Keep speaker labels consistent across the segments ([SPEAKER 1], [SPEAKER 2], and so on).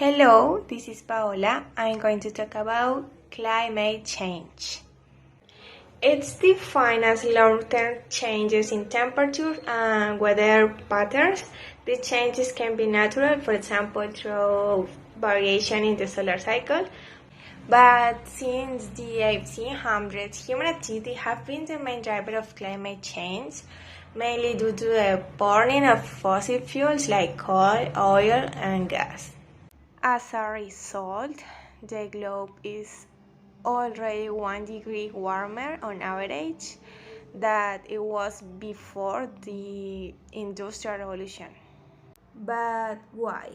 [SPEAKER 1] Hello, this is Paola. I'm going to talk about climate change. It's defined as long-term changes in temperature and weather patterns. The changes can be natural, for example, through variation in the solar cycle. But since the 1800s, human activity have been the main driver of climate change, mainly due to the burning of fossil fuels like coal, oil, and gas. As a result, the globe is already 1 degree warmer on average than it was before the Industrial Revolution. But why?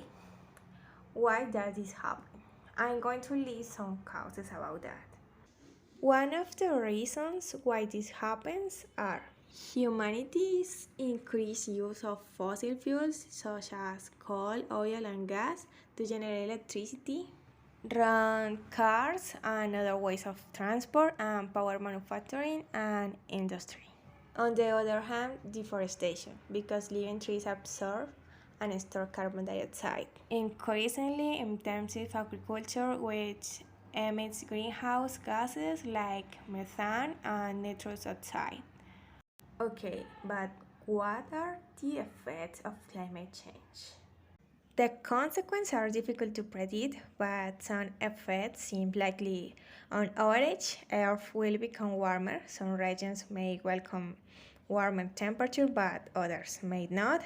[SPEAKER 1] Why does this happen? I'm going to list some causes about that. One of the reasons why this happens are humanity's increased use of fossil fuels such as coal, oil, and gas to generate electricity, run cars and other ways of transport, and power manufacturing and industry. On the other hand, deforestation, because living trees absorb and store carbon dioxide. Increasingly intensive agriculture, which emits greenhouse gases like methane and nitrous oxide. Okay, but what are the effects of climate change? The consequences are difficult to predict, but some effects seem likely. On average, Earth will become warmer. Some regions may welcome warmer temperature, but others may not.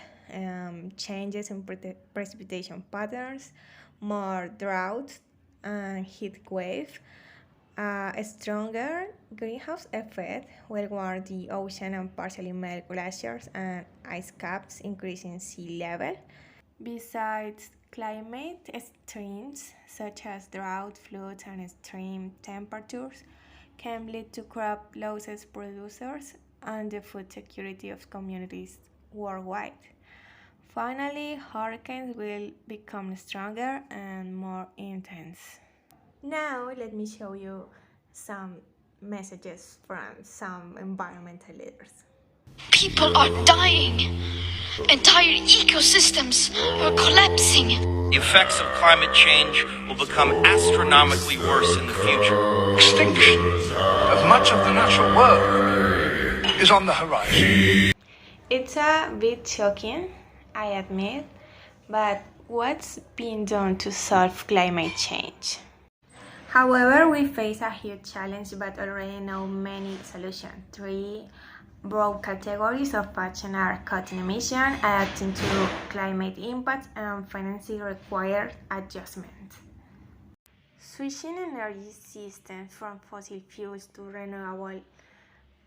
[SPEAKER 1] Changes in precipitation patterns, more drought and heat wave. A stronger greenhouse effect will warm the ocean and partially melt glaciers and ice caps, increasing sea level. Besides, climate extremes such as drought, floods, and extreme temperatures can lead to crop losses producers and the food security of communities worldwide. Finally, hurricanes will become stronger and more intense. Now, let me show you some messages from some environmental leaders.
[SPEAKER 2] People are dying. Entire ecosystems are collapsing.
[SPEAKER 3] The effects of climate change will become astronomically worse in the future.
[SPEAKER 4] Extinction of much of the natural world is on the horizon.
[SPEAKER 1] It's a bit shocking, I admit, but what's being done to solve climate change? However, we face a huge challenge but already know many solutions. Three broad categories of action are cutting emissions, adapting to climate impacts, and financing required adjustments. Switching energy systems from fossil fuels to renewable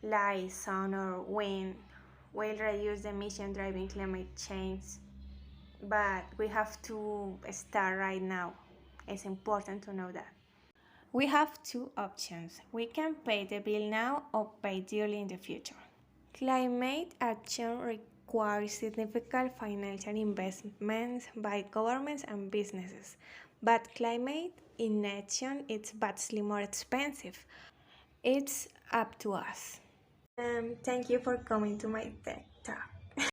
[SPEAKER 1] like sun or wind will reduce the emission driving climate change, but we have to start right now. It's important to know that. We have two options. We can pay the bill now or pay dearly in the future. Climate action requires significant financial investments by governments and businesses, but climate inaction is vastly more expensive. It's up to us. Thank you for coming to my TED Talk.